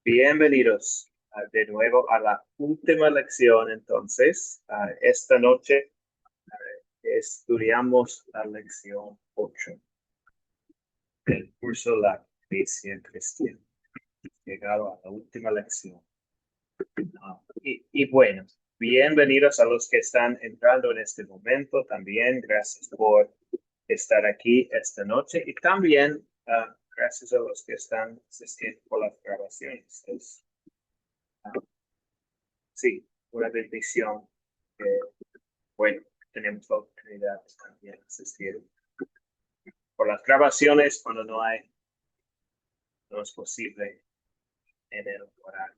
Bienvenidos de nuevo a la última lección. Entonces, esta noche estudiamos la lección 8 del curso La Iglesia Cristiana. Llegado a la última lección. Y bueno, bienvenidos a los que están entrando en este momento. También gracias por estar aquí esta noche. Y también gracias a los que están asistiendo por las grabaciones. Sí, una bendición. Bueno, tenemos la oportunidad de también asistir por las grabaciones cuando no es posible en el horario.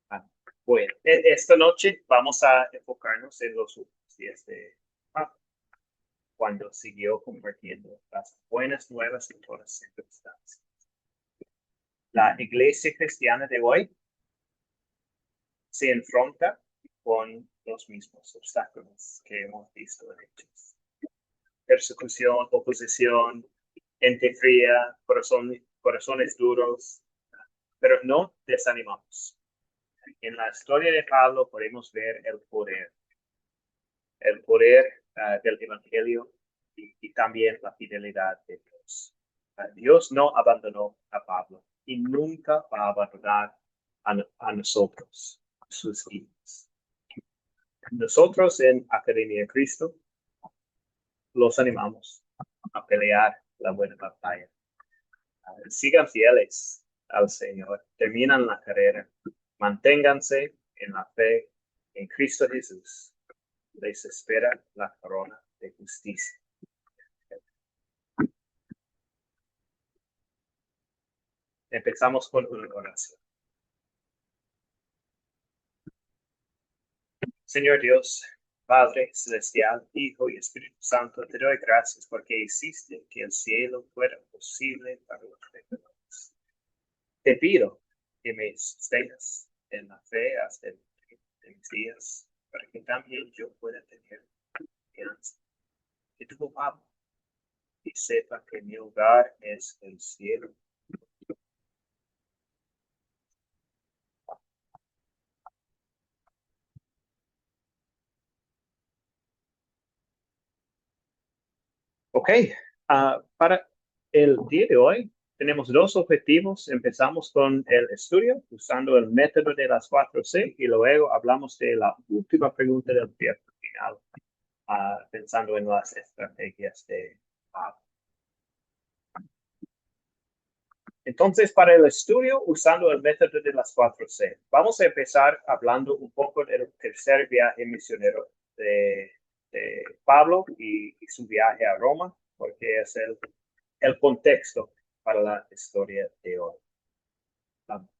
Ah, bueno, esta noche vamos a enfocarnos en los últimos días de Pablo, cuando siguió compartiendo las buenas nuevas en todas las circunstancias. La iglesia cristiana de hoy se enfrenta con los mismos obstáculos que hemos visto en Hechos. Persecución, oposición, gente fría, corazones duros, pero no desanimamos. En la historia de Pablo podemos ver el poder del Evangelio y también la fidelidad de Dios. Dios no abandonó a Pablo y nunca va a abandonar a nosotros, sus hijos. Nosotros en Academia Cristo los animamos a pelear la buena batalla. Sigan fieles al Señor, terminan la carrera, manténganse en la fe en Cristo Jesús. Les espera la corona de justicia. Empezamos con una oración. Señor Dios, Padre Celestial, Hijo y Espíritu Santo, te doy gracias porque hiciste que el cielo fuera posible para los pecadores. Te pido que me sostengas en la fe hasta el fin de mis días, para que también yo pueda tener confianza que tu amo y sepa que mi hogar es el cielo. Ok, para el día de hoy tenemos dos objetivos. Empezamos con el estudio usando el método de las 4C y luego hablamos de la última pregunta del final, pensando en las estrategias de Pablo. Entonces, para el estudio usando el método de las 4C, vamos a empezar hablando un poco del tercer viaje misionero de Pablo y su viaje a Roma, porque es el contexto para la historia de hoy.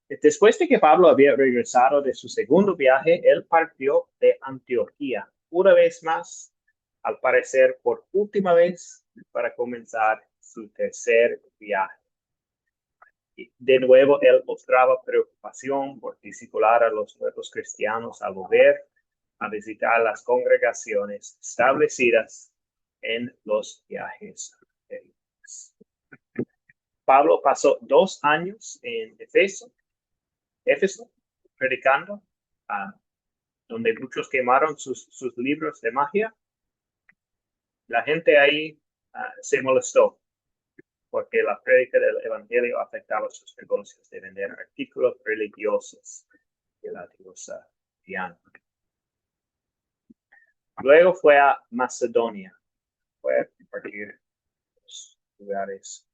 Después de que Pablo había regresado de su segundo viaje, él partió de Antioquía, una vez más, al parecer por última vez, para comenzar su tercer viaje. De nuevo, él mostraba preocupación por discipular a los nuevos cristianos al volver a visitar las congregaciones establecidas en los viajes anteriores. Pablo pasó 2 años en Éfeso, predicando, donde muchos quemaron sus libros de magia. La gente ahí se molestó porque la prédica del evangelio afectaba sus negocios de vender artículos religiosos de la diosa Diana. Luego fue a Macedonia, fue a compartir los ciudades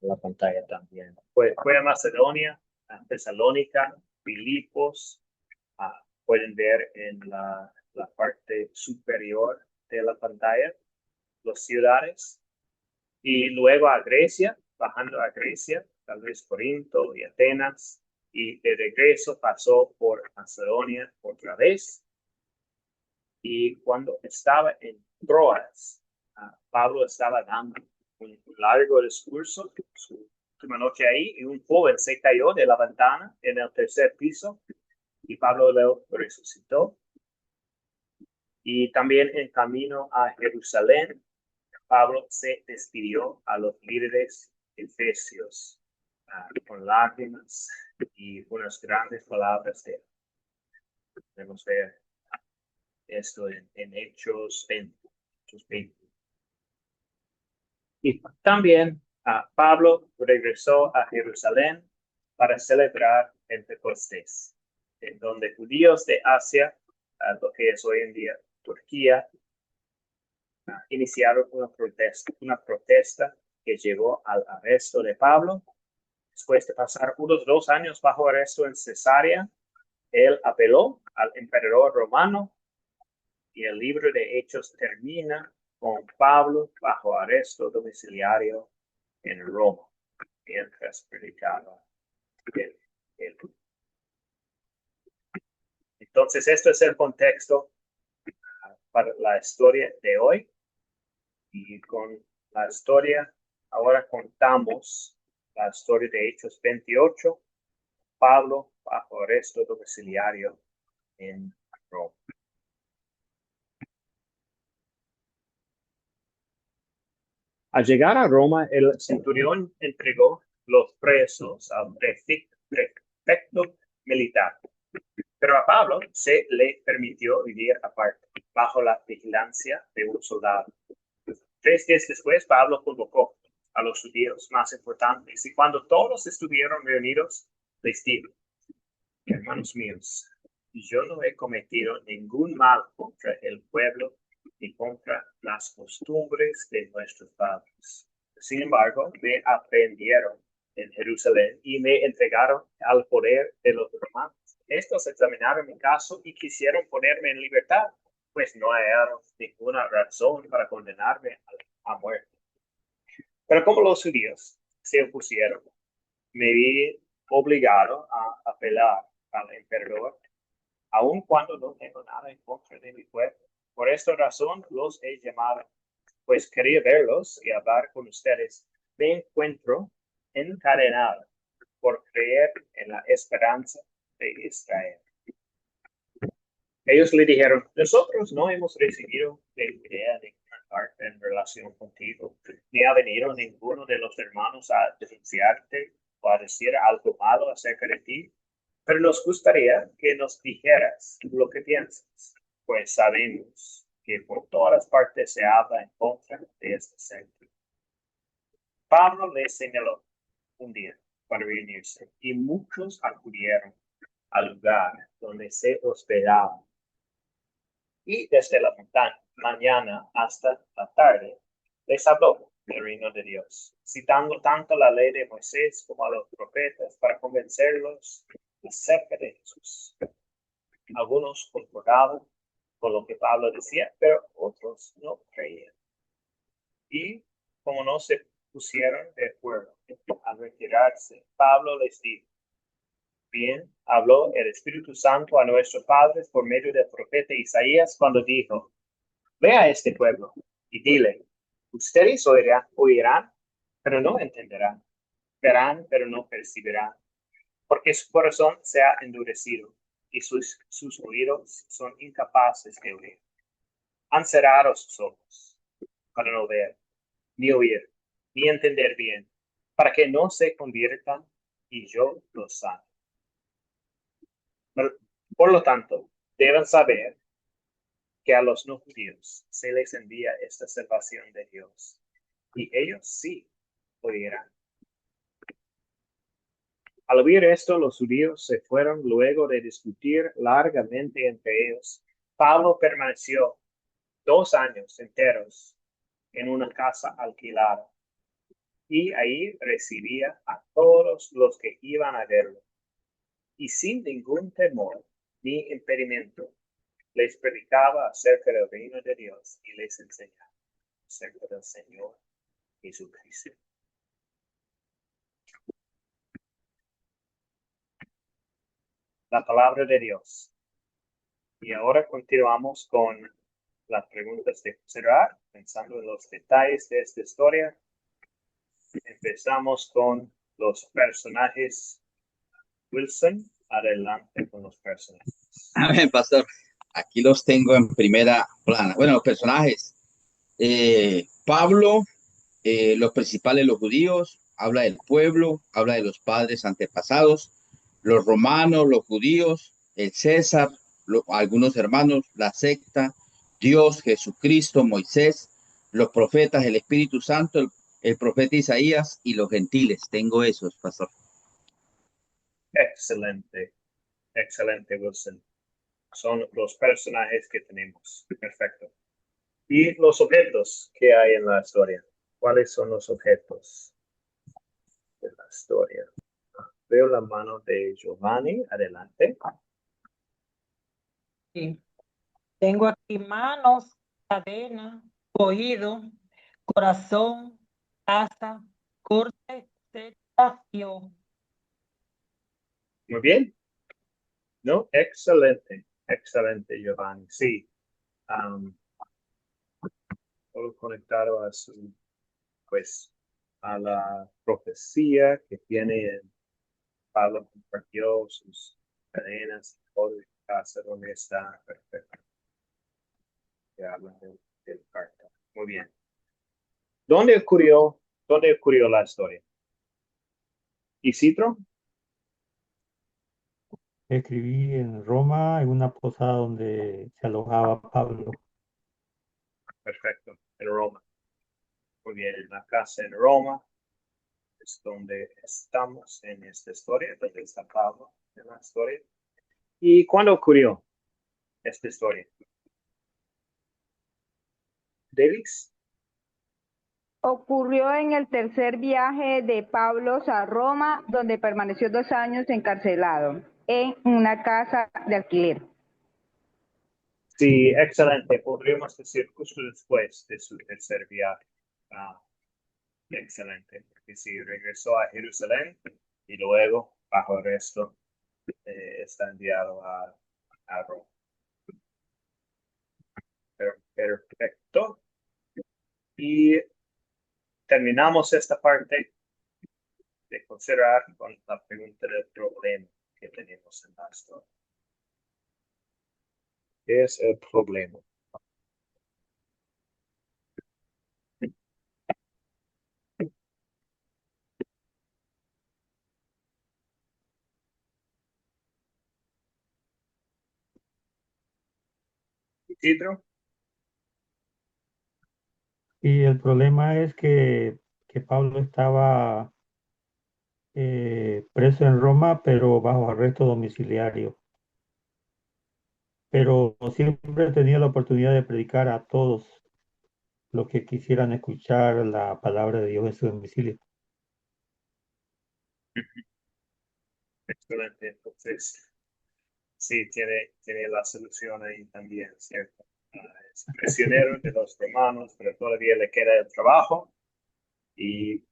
en la pantalla también. Fue a Macedonia, a Tesalónica, Filipos, pueden ver en la parte superior de la pantalla las ciudades. Y luego a Grecia, bajando a Grecia, tal vez Corinto y Atenas. Y de regreso pasó por Macedonia otra vez. Y cuando estaba en Troas, Pablo estaba dando un largo discurso, su última noche ahí, y un joven se cayó de la ventana en el tercer piso y Pablo lo resucitó. Y también en camino a Jerusalén, Pablo se despidió a los líderes efesios con lágrimas y unas grandes palabras de él. Podemos ver esto en Hechos 20. Y también Pablo regresó a Jerusalén para celebrar el Pentecostés, en donde judíos de Asia, lo que es hoy en día Turquía, iniciaron una protesta que llevó al arresto de Pablo. Después de pasar unos 2 años bajo arresto en Cesarea, él apeló al emperador romano y el libro de Hechos termina con Pablo bajo arresto domiciliario en Roma, mientras predicaba el. Entonces, esto es el contexto para la historia de hoy. Y con la historia, ahora contamos la historia de Hechos 28, Pablo bajo arresto domiciliario en Roma. Al llegar a Roma, el centurión entregó los presos al prefecto militar, pero a Pablo se le permitió vivir aparte, bajo la vigilancia de un soldado. 3 días después, Pablo convocó a los judíos más importantes y cuando todos estuvieron reunidos, les dijo: hermanos míos, yo no he cometido ningún mal contra el pueblo ni contra las costumbres de nuestros padres. Sin embargo, me aprendieron en Jerusalén y me entregaron al poder de los romanos. Estos examinaron mi caso y quisieron ponerme en libertad, pues no hallaron ninguna razón para condenarme a muerte. Pero como los judíos se opusieron, me vi obligado a apelar al emperador, aun cuando no tengo nada en contra de mi pueblo. Por esta razón los he llamado, pues quería verlos y hablar con ustedes. Me encuentro encadenado por creer en la esperanza de Israel. Ellos le dijeron: nosotros no hemos recibido idea de carta en relación contigo, ni ha venido ninguno de los hermanos a denunciarte o a decir algo malo acerca de ti, pero nos gustaría que nos dijeras lo que piensas, pues sabemos que por todas partes se habla en contra de este centro. Pablo les señaló un día para reunirse y muchos acudieron al lugar donde se hospedaban. Y desde la mañana hasta la tarde les habló del reino de Dios, citando tanto la ley de Moisés como a los profetas para convencerlos acerca de Jesús. Algunos concordaban con lo que Pablo decía, pero otros no creían. Y como no se pusieron de acuerdo al retirarse, Pablo les dijo: bien habló el Espíritu Santo a nuestros padres por medio del profeta Isaías cuando dijo: ve a este pueblo y dile, ustedes oirán, pero no entenderán, verán, pero no percibirán, porque su corazón se ha endurecido y sus oídos son incapaces de oír. Han cerrado sus ojos para no ver, ni oír, ni entender bien, para que no se conviertan y yo los sane. Por lo tanto, deben saber que a los no judíos se les envía esta salvación de Dios, y ellos sí oirán. Al oír esto, los judíos se fueron luego de discutir largamente entre ellos. Pablo permaneció 2 años enteros en una casa alquilada, y ahí recibía a todos los que iban a verlo, y sin ningún temor ni impedimento les predicaba acerca del reino de Dios y les enseñaba acerca del Señor Jesucristo. La palabra de Dios. Y ahora continuamos con las preguntas de considerar, pensando en los detalles de esta historia. Empezamos con los personajes. Wilson, adelante con los personajes. A ver, pastor, aquí los tengo en primera plana. Bueno, los personajes. Pablo, los principales, los judíos, habla del pueblo, habla de los padres antepasados, los romanos, los judíos, el César, algunos hermanos, la secta, Dios, Jesucristo, Moisés, los profetas, el Espíritu Santo, el profeta Isaías y los gentiles. Tengo esos, pastor. Excelente, excelente, Wilson. Son los personajes que tenemos. Perfecto. ¿Y los objetos que hay en la historia? ¿Cuáles son los objetos de la historia? Veo la mano de Giovanni. Adelante. Sí. Tengo aquí manos, cadena, oído, corazón, taza, corte, seta y ojo. Muy bien. No, excelente, excelente, Giovanni. Sí, todo conectado a su, pues, a la profecía que tiene Pablo compartió sus cadenas, todo de casa donde está, perfecto. Que habla del carta. Muy bien. ¿Dónde ocurrió la historia? ¿Isidro? Escribí en Roma, en una posada donde se alojaba Pablo. Perfecto, en Roma. Muy bien, en la casa en Roma es donde estamos en esta historia, donde está Pablo en la historia. ¿Y cuándo ocurrió esta historia? ¿Davis? Ocurrió en el tercer viaje de Pablo a Roma, donde permaneció 2 años encarcelado en una casa de alquiler. Sí, excelente. Podríamos decir justo después de su tercer viaje. Excelente. Porque sí, regresó a Jerusalén y luego, bajo arresto, está enviado a Roma. Perfecto. Y terminamos esta parte de considerar con la pregunta del problema que tenemos en la historia. ¿Qué es el problema? Isidro? Y el problema es que Pablo estaba preso en Roma, pero bajo arresto domiciliario. Pero siempre tenía la oportunidad de predicar a todos los que quisieran escuchar la palabra de Dios en su domicilio. Excelente. Entonces, sí, tiene la solución ahí también, ¿cierto? Es prisionero de los romanos, pero todavía le queda el trabajo y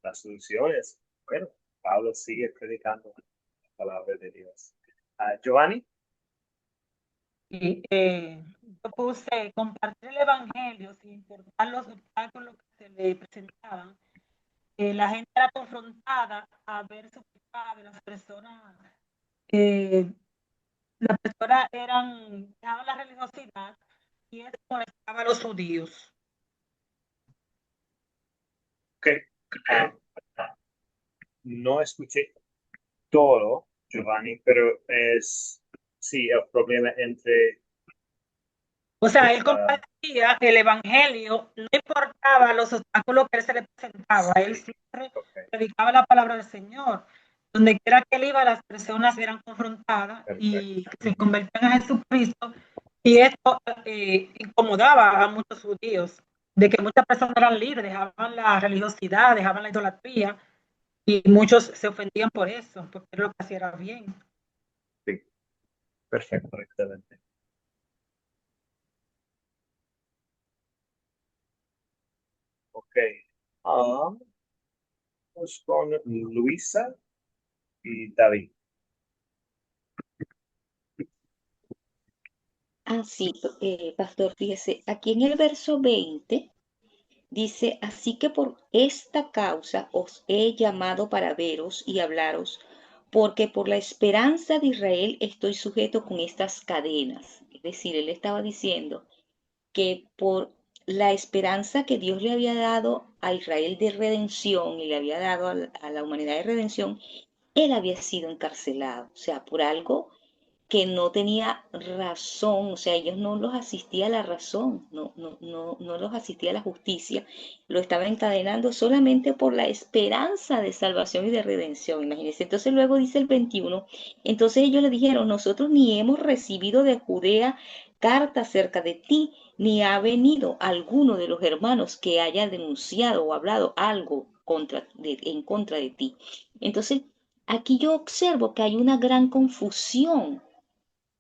la solución es, bueno, Pablo sigue predicando la palabra de Dios. Giovanni? Y, yo puse compartir el evangelio sin importar los obstáculos que se le presentaban. La gente era confrontada a ver su pecado, eh, las personas dejaban la religiosidad y eso molestaba a los judíos. Ok. No escuché todo, Giovanni, pero sí, el problema entre... O sea, él compartía el evangelio, no importaba los obstáculos que él se le presentaba, él siempre predicaba la palabra del Señor. Donde quiera que él iba, las personas eran confrontadas y se convertían a Jesucristo. Y esto incomodaba a muchos judíos, de que muchas personas eran libres, dejaban la religiosidad, dejaban la idolatría, y muchos se ofendían por eso, porque lo que hacía era bien. Sí, perfecto, excelente. Ok. Vamos con Luisa y David. Sí, pastor, fíjese, aquí en el verso 20 dice, así que por esta causa os he llamado para veros y hablaros, porque por la esperanza de Israel estoy sujeto con estas cadenas. Es decir, él estaba diciendo que por la esperanza que Dios le había dado a Israel de redención y le había dado a la humanidad de redención, él había sido encarcelado, o sea, por algo que no tenía razón, o sea, ellos no los asistía a la razón, no los asistía a la justicia, lo estaba encadenando solamente por la esperanza de salvación y de redención, imagínense. Entonces luego dice el 21, entonces ellos le dijeron, nosotros ni hemos recibido de Judea carta acerca de ti, ni ha venido alguno de los hermanos que haya denunciado o hablado algo en contra de ti. Entonces, aquí yo observo que hay una gran confusión,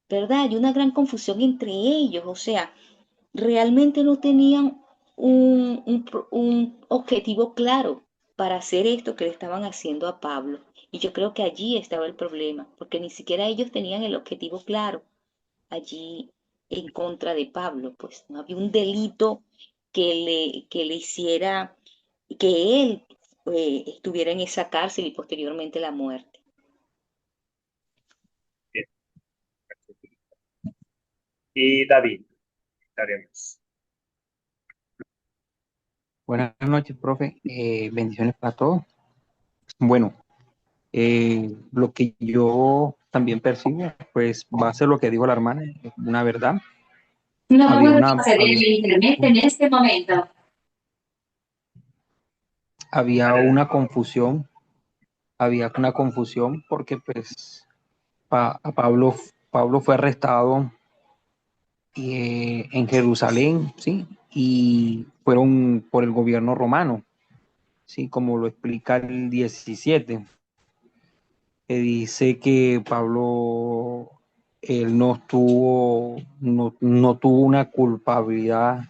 ¿verdad? Hay una gran confusión entre ellos, o sea, realmente no tenían un objetivo claro para hacer esto que le estaban haciendo a Pablo. Y yo creo que allí estaba el problema, porque ni siquiera ellos tenían el objetivo claro allí en contra de Pablo, pues no había un delito que le hiciera que él estuviera en esa cárcel y posteriormente la muerte. Bien. Y David, estaremos. Buenas noches, profe. Bendiciones para todos. Bueno, lo que yo también percibo, pues va a ser lo que dijo la hermana, una verdad. No Había puedo una, acceder había, a internet en este momento. había una confusión porque pues a Pablo fue arrestado en Jerusalén, ¿sí? Y fueron por el gobierno romano, ¿sí? Como lo explica el 17, que dice que Pablo, él no tuvo una culpabilidad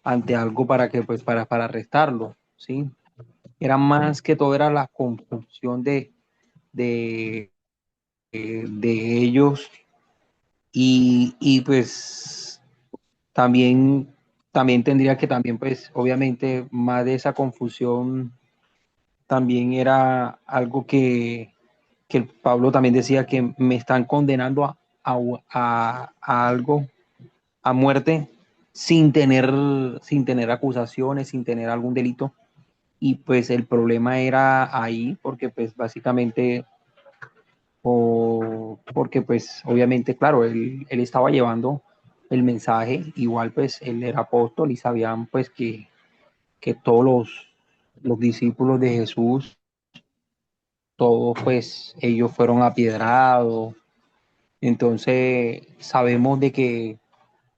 ante algo para que, pues, para arrestarlo, ¿sí? Era más que todo, era la confusión de, de ellos y pues también, también tendría que también, pues, obviamente, más de esa confusión también era algo que Pablo también decía que me están condenando a algo, a muerte, sin tener acusaciones, sin tener algún delito. Y pues el problema era ahí, porque pues básicamente, porque pues obviamente, claro, él estaba llevando el mensaje, igual pues él era apóstol y sabían pues que todos los discípulos de Jesús, todos pues ellos fueron apiedrados. Entonces sabemos de que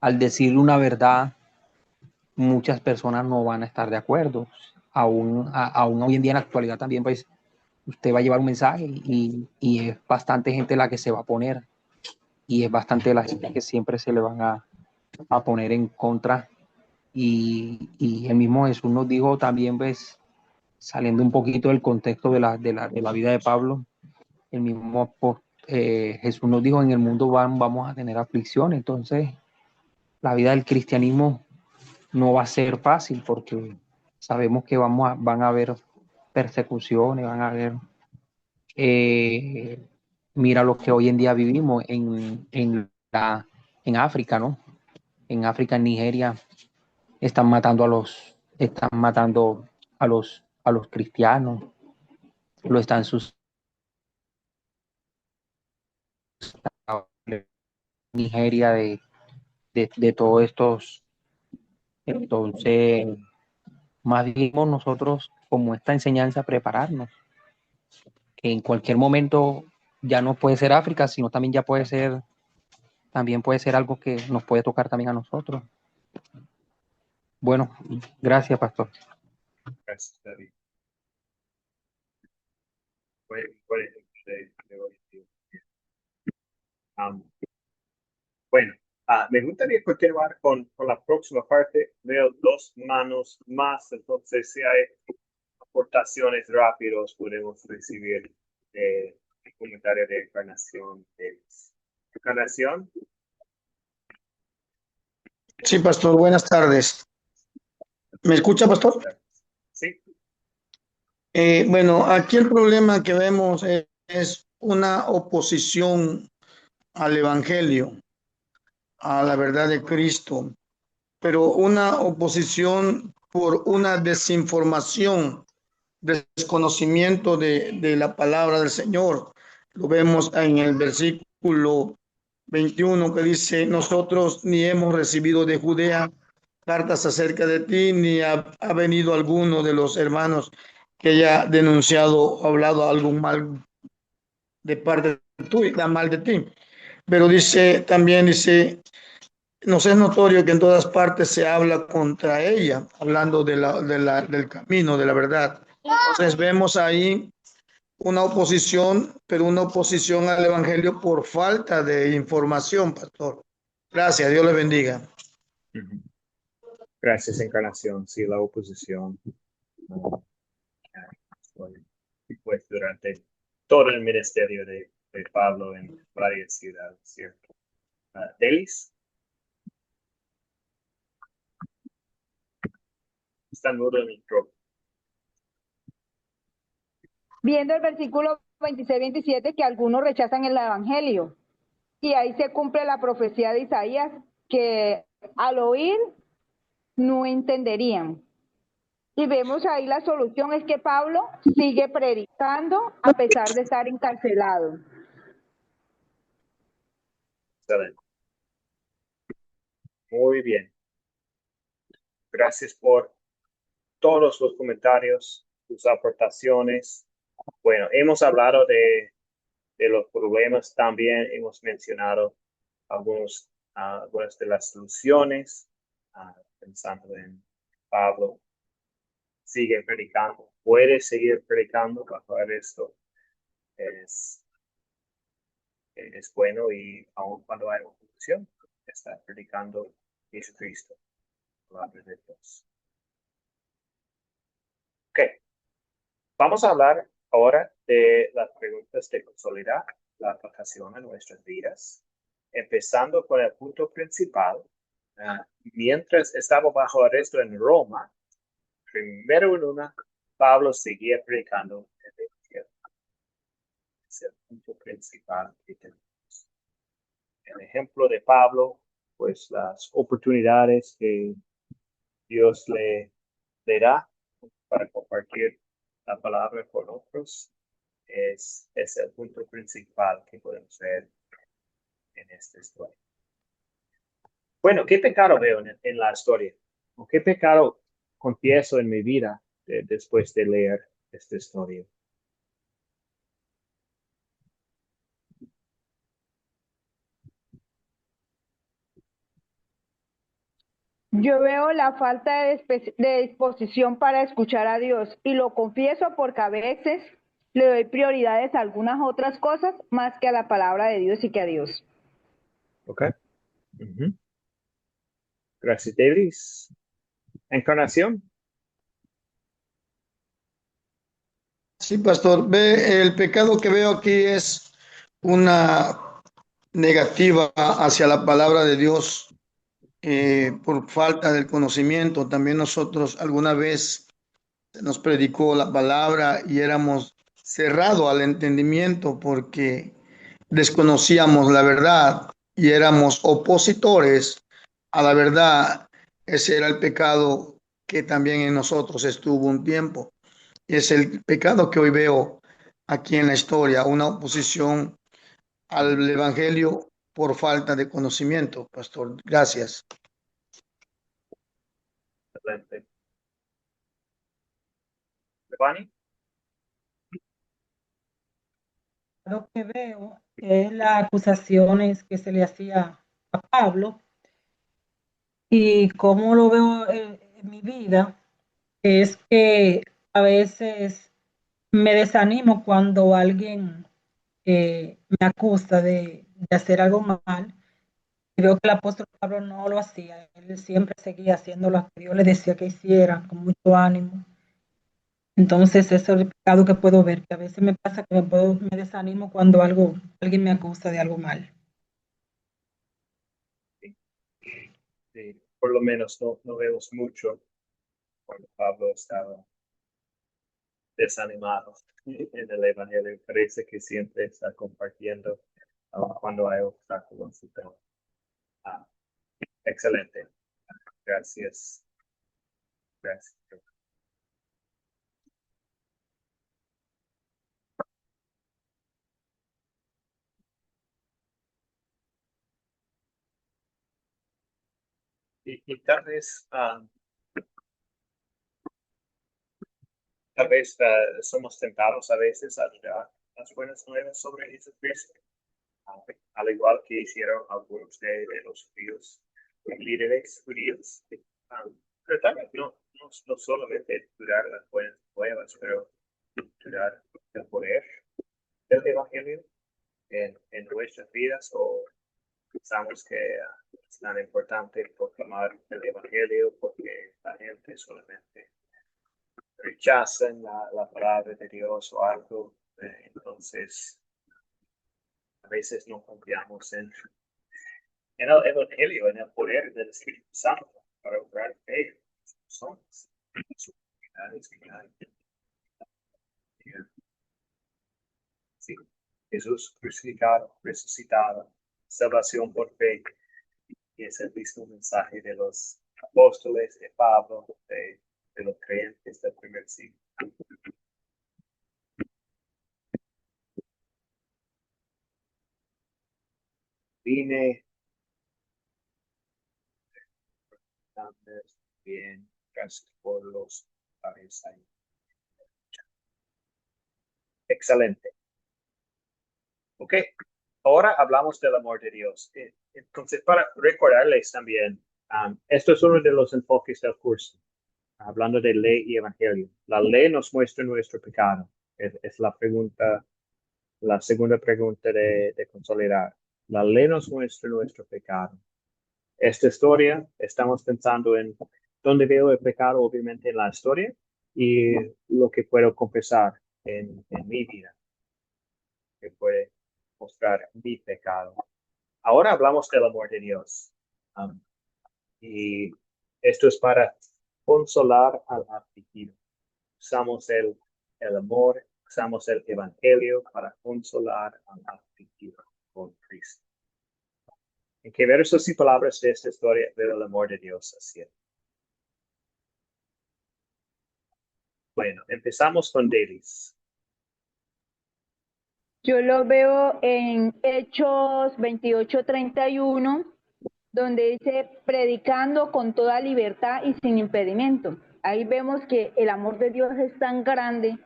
al decir una verdad, muchas personas no van a estar de acuerdo. Aún hoy en día en la actualidad también, pues usted va a llevar un mensaje y es bastante gente la que se va a poner y es bastante la gente que siempre se le van a poner en contra. Y el mismo Jesús nos dijo también, pues, saliendo un poquito del contexto de la vida de Pablo, el mismo Jesús nos dijo, en el mundo vamos a tener aflicción. Entonces la vida del cristianismo no va a ser fácil porque sabemos que van a haber persecuciones, van a haber, eh, mira lo que hoy en día vivimos en África, ¿no? En África, en Nigeria, están matando a los cristianos, lo están Nigeria de todos estos. Entonces, más bien nosotros, como esta enseñanza, prepararnos, que en cualquier momento ya no puede ser África, sino también también puede ser algo que nos puede tocar también a nosotros. Bueno, gracias, pastor. Gracias, David. Buen ejemplo de hoy. Bueno, me gustaría continuar con la próxima parte. Veo dos manos más, entonces si hay aportaciones rápidas podemos recibir el comentario de Encarnación. Encarnación. Sí, pastor, buenas tardes. ¿Me escucha, pastor? Sí. Bueno, aquí el problema que vemos es una oposición al Evangelio, a la verdad de Cristo. pero una oposición por una desinformación, desconocimiento de la palabra del Señor. Lo vemos en el versículo 21 que dice, nosotros ni hemos recibido de Judea cartas acerca de ti, ni ha venido alguno de los hermanos que haya denunciado o hablado algo mal de parte tuya, mal de ti. Pero dice, también dice, nos es notorio que en todas partes se habla contra ella, hablando del camino, de la verdad. Entonces vemos ahí una oposición, pero una oposición al evangelio por falta de información, pastor. Gracias, Dios le bendiga. Gracias, Encarnación. Sí, la oposición. Y pues durante todo el ministerio de Pablo en varias ciudades, ¿cierto? Delis. Está mudo el micrófono. Viendo el versículo 26-27 que algunos rechazan el evangelio. Y ahí se cumple la profecía de Isaías que al oír no entenderían. Y vemos ahí la solución es que Pablo sigue predicando a pesar de estar encarcelado. Excelente. Muy bien. Gracias por todos los comentarios, sus aportaciones. Bueno, hemos hablado de los problemas, también hemos mencionado algunas de las soluciones, pensando en Pablo. Sigue predicando, puede seguir predicando bajo esto. Es bueno, y aun cuando hay oposición, está predicando Jesucristo, la palabra de Dios. Ok, vamos a hablar ahora de las preguntas de consolidar la aplicación en nuestras vidas, empezando con el punto principal. Mientras estaba bajo arresto en Roma, primero en una, Pablo seguía predicando el Evangelio. Es el punto principal que tenemos. El ejemplo de Pablo, pues las oportunidades que Dios le da para compartir la palabra con otros es el punto principal que podemos ver en esta historia. Bueno, ¿qué pecado veo en la historia? ¿O qué pecado confieso en mi vida después de leer esta historia? Yo veo la falta de disposición para escuchar a Dios y lo confieso porque a veces le doy prioridades a algunas otras cosas más que a la palabra de Dios y que a Dios. Ok. Gracias, Davis. Encarnación. Sí, pastor. El pecado que veo aquí es una negativa hacia la palabra de Dios por falta del conocimiento. También nosotros alguna vez nos predicó la palabra y éramos cerrados al entendimiento porque desconocíamos la verdad y éramos opositores a la verdad. Ese era el pecado que también en nosotros estuvo un tiempo. Y es el pecado que hoy veo aquí en la historia, una oposición al evangelio por falta de conocimiento, pastor. Gracias. Excelente. Giovanni. Lo que veo es las acusaciones que se le hacía a Pablo y cómo lo veo en mi vida, es que a veces me desanimo cuando alguien me acusa de hacer algo mal. Y veo que el apóstol Pablo no lo hacía, él siempre seguía haciendo lo que Dios le decía que hiciera, con mucho ánimo. Entonces, ese es el pecado que puedo ver, que a veces me pasa que me desanimo cuando alguien me acusa de algo mal. Sí, por lo menos no vemos mucho cuando Pablo estaba desanimado en el Evangelio. Parece que siempre está compartiendo cuando hay obstáculos. Excelente. Gracias. Gracias. Y tal vez somos tentados a veces a dar las buenas nuevas sobre Jesucristo, al igual que hicieron algunos de los judíos, líderes judíos. Pero tal vez no solamente durar las buenas nuevas, pero durar el poder del Evangelio en nuestras vidas, o pensamos que es tan importante proclamar el Evangelio porque la gente solamente rechaza la palabra de Dios o algo. Entonces, a veces no confiamos en el Evangelio, en el poder del Espíritu Santo para obrar fe en las personas, en sus comunidades que hay. Sí, Jesús crucificado, resucitado, salvación por fe. Y es el mismo mensaje de los apóstoles, de Pablo, de los creyentes del primer siglo. Vine bien, gracias por los comentarios ahí. Excelente. Ok, ahora hablamos del amor de Dios. Entonces, para recordarles también, esto es uno de los enfoques del curso, hablando de ley y evangelio. La ley nos muestra nuestro pecado. Es la pregunta, la segunda pregunta de consolidar. La ley nos muestra nuestro pecado. Esta historia, estamos pensando en dónde veo el pecado, obviamente en la historia, y lo que puedo confesar en mi vida, que puede mostrar mi pecado. Ahora hablamos del amor de Dios. Y esto es para consolar al afligido. Usamos el amor, usamos el evangelio para consolar al afligido con Cristo. ¿En qué versos y palabras de esta historia veo el amor de Dios haciendo? Bueno, empezamos con Delis. Yo lo veo en Hechos 28:31, donde dice, predicando con toda libertad y sin impedimento. Ahí vemos que el amor de Dios es tan grande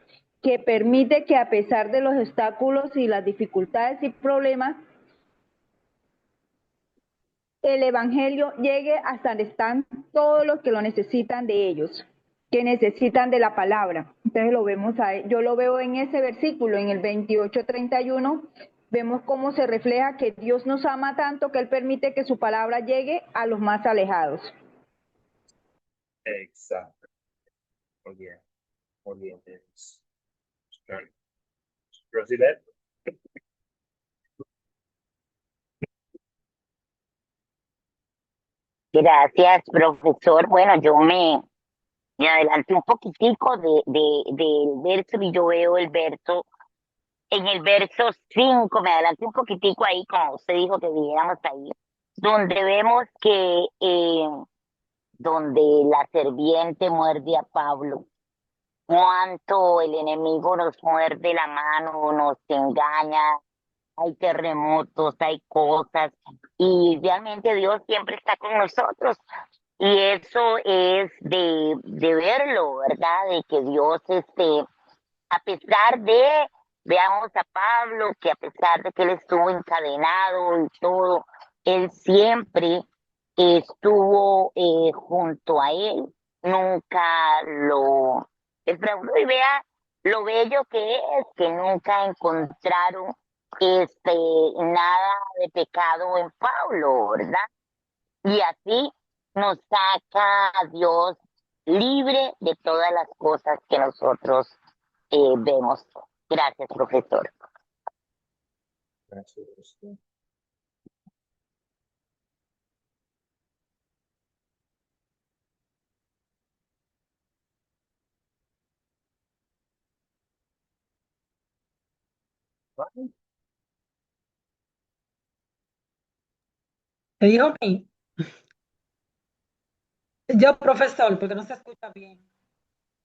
que permite que a pesar de los obstáculos y las dificultades y problemas, el evangelio llegue hasta donde están todos los que lo necesitan de ellos, que necesitan de la palabra. Entonces lo vemos ahí, yo lo veo en ese versículo, en el 28:31, vemos cómo se refleja que Dios nos ama tanto que Él permite que su palabra llegue a los más alejados. Exacto. Muy bien. Muy bien. Rosibel. Gracias, profesor. Bueno, me adelanté un poquitico del verso y yo veo el verso, en el verso 5 me adelanté un poquitico ahí, como usted dijo que viéramos ahí, donde vemos que donde la serpiente muerde a Pablo, cuánto el enemigo nos muerde la mano, nos engaña, hay terremotos, hay cosas, y realmente Dios siempre está con nosotros. Y eso es de verlo, ¿verdad? De que Dios, a pesar de, veamos a Pablo, que a pesar de que él estuvo encadenado y todo, él siempre estuvo junto a él, nunca lo defraudó. Y vea lo bello que es, que nunca encontraron nada de pecado en Pablo, ¿verdad? Y así nos saca a Dios libre de todas las cosas que nosotros vemos. Gracias, profesor. Gracias. ¿Te dijo a mí? Yo, profesor, porque no se escucha bien.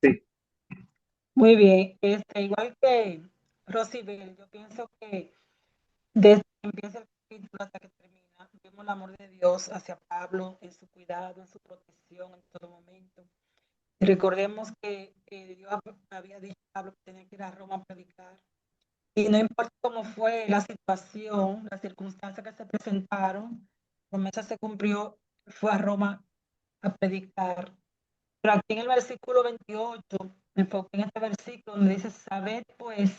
Sí. Muy bien. Igual que Rosibel, yo pienso que desde que empieza el capítulo hasta que termina, vemos el amor de Dios hacia Pablo en su cuidado, en su protección en todo momento. Y recordemos que Dios había dicho a Pablo que tenía que ir a Roma a predicar. Y no importa cómo fue la situación, las circunstancias que se presentaron, la promesa se cumplió, fue a Roma a predicar. Pero aquí en el versículo 28, me enfoqué en este versículo donde dice, sabed pues,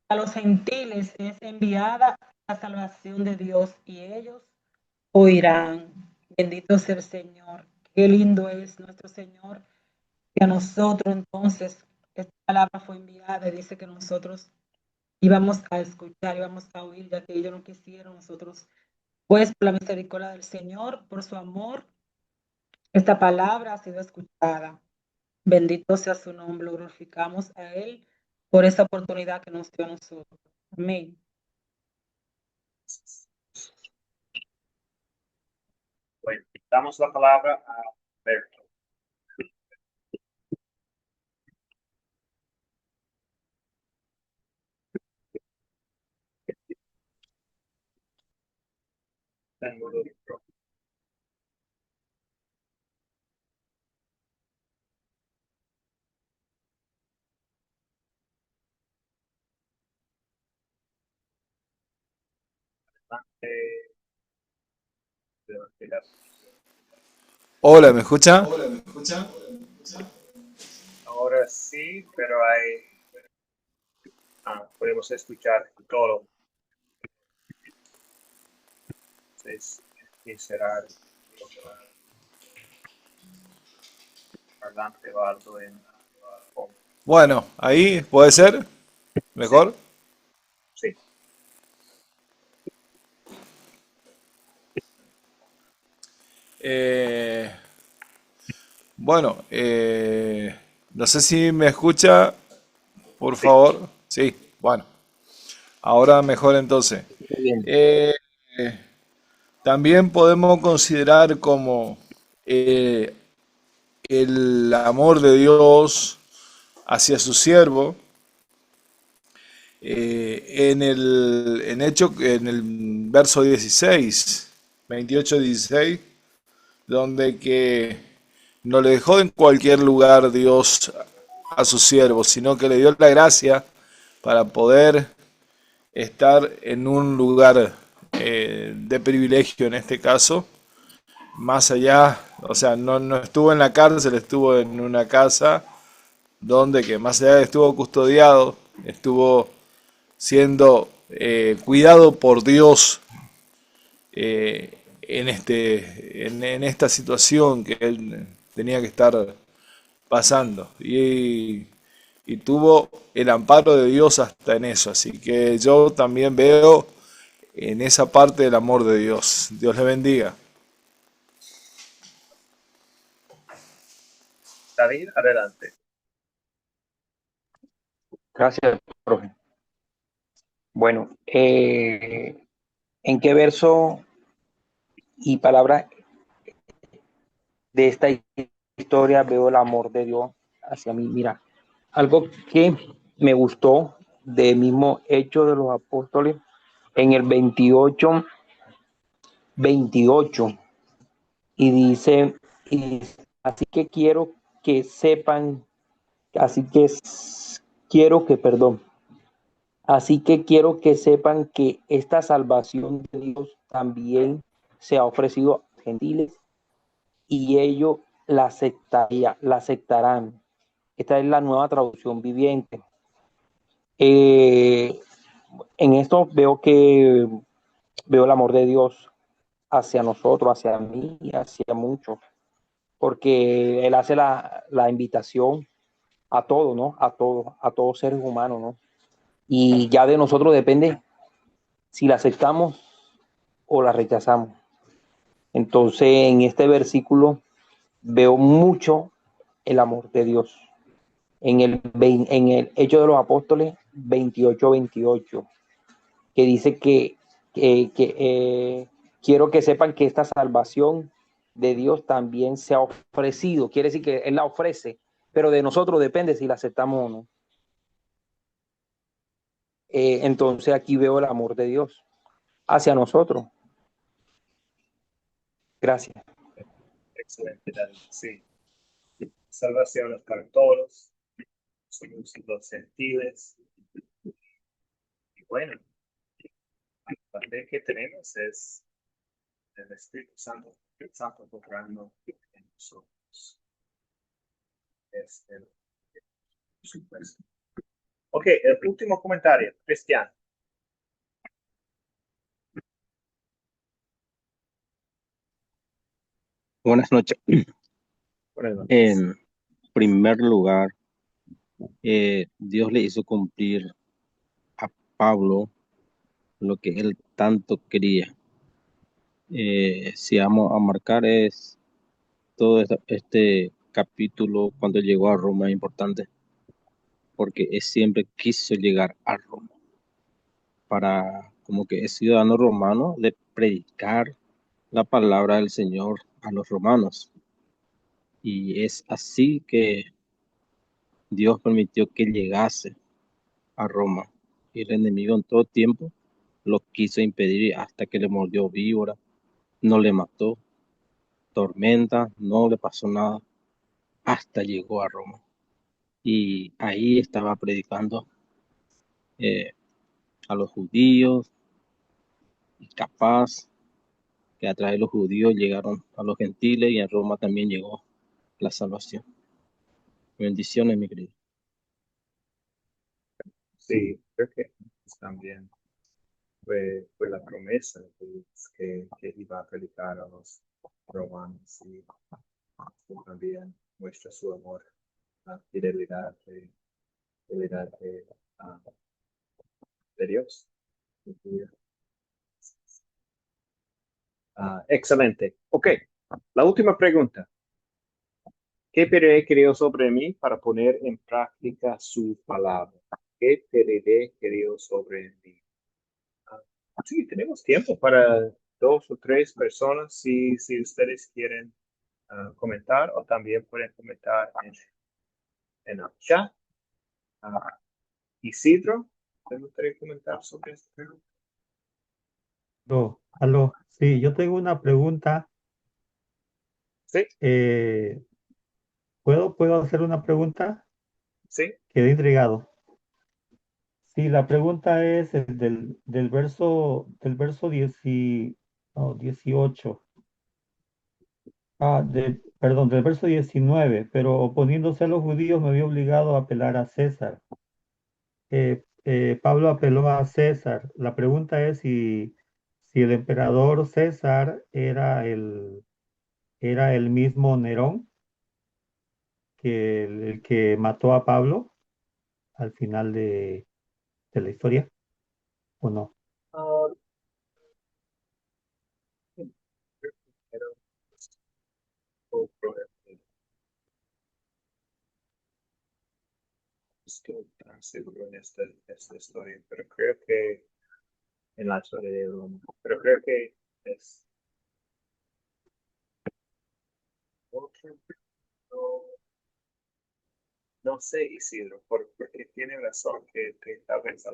a los gentiles es enviada la salvación de Dios y ellos oirán. Bendito sea el Señor. Qué lindo es nuestro Señor. Que a nosotros entonces, esta palabra fue enviada y dice que nosotros íbamos a escuchar, íbamos a oír, ya que ellos no quisieron, nosotros, pues por la misericordia del Señor, por su amor, esta palabra ha sido escuchada. Bendito sea su nombre, glorificamos a Él por esa oportunidad que nos dio a nosotros. Amén. Bueno, damos la palabra a Berto. Hola, ¿me escucha? Ahora sí, pero podemos escuchar todo. Entonces, será parlante o algo en... Bueno, ahí puede ser mejor. Sí. Bueno, no sé si me escucha, por favor. Sí, bueno. Ahora mejor entonces. También podemos considerar como el amor de Dios hacia su siervo en el verso 16, 28-16, donde que no le dejó en cualquier lugar Dios a su siervo, sino que le dio la gracia para poder estar en un lugar de privilegio en este caso, más allá, o sea, no estuvo en la cárcel, estuvo en una casa donde que más allá estuvo custodiado, estuvo siendo cuidado por Dios en esta situación que él tenía que estar pasando. Y tuvo el amparo de Dios hasta en eso. Así que yo también veo en esa parte del amor de Dios. Dios le bendiga. David, adelante. Gracias, profe. Bueno, ¿en qué verso y palabra de esta historia veo el amor de Dios hacia mí? Mira, algo que me gustó del mismo Hecho de los Apóstoles en el 28, y dice, así que quiero que sepan, así que quiero que sepan que esta salvación de Dios también se ha ofrecido a gentiles y ellos la aceptarán. Esta es la nueva traducción viviente. En esto veo el amor de Dios hacia nosotros, hacia mí, hacia muchos, porque Él hace la invitación a todos, ¿no? A todos seres humanos, ¿no? Y ya de nosotros depende si la aceptamos o la rechazamos. Entonces, en este versículo veo mucho el amor de Dios. En el Hecho de los Apóstoles 28, que dice que quiero que sepan que esta salvación de Dios también se ha ofrecido. Quiere decir que Él la ofrece, pero de nosotros depende si la aceptamos o no. Entonces aquí veo el amor de Dios hacia nosotros. Gracias. Excelente, David. Sí. Salvación es para todos. Somos los gentiles. Y bueno, el papel que tenemos es el Espíritu Santo obrando en nosotros. Es el supuesto. Ok, el último comentario, Cristian. Buenas noches. Buenas noches. En primer lugar, Dios le hizo cumplir a Pablo lo que él tanto quería. Si vamos a marcar es todo este capítulo cuando llegó a Roma es importante, porque él siempre quiso llegar a Roma para, como que es ciudadano romano, de predicar la palabra del Señor a los romanos. Y es así que Dios permitió que llegase a Roma. Y el enemigo en todo tiempo lo quiso impedir hasta que le mordió víbora, no le mató, tormenta, no le pasó nada, hasta llegó a Roma. Y ahí estaba predicando a los judíos, y capaz que a través de los judíos llegaron a los gentiles y en Roma también llegó la salvación. Bendiciones, mi querido. Sí, creo que también fue la promesa de Dios que iba a predicar a los romanos y también muestra su amor, fidelidad ah, de Dios. Excelente. Ok, la última pregunta. ¿Qué pediré que Dios sobre mí para poner en práctica su palabra? ¿Qué pediré que Dios sobre mí? Sí, tenemos tiempo para 2 o 3 personas si ustedes quieren comentar o también pueden comentar en el chat. Isidro, ¿te gustaría comentar sobre este tema? Aló. Sí, yo tengo una pregunta. Sí, ¿Puedo hacer una pregunta? sí. Quedé intrigado. Sí, la pregunta es del verso 18. Perdón, del verso 19, pero oponiéndose a los judíos me había obligado a apelar a César. Pablo apeló a César. La pregunta es si el emperador César era el mismo Nerón que el que mató a Pablo al final de la historia, ¿o no? Ah, pero, estoy tan seguro en esta historia, pero creo que en la historia de Roma, pero creo que es otro, no, no sé, Isidro, porque tiene razón que tal vez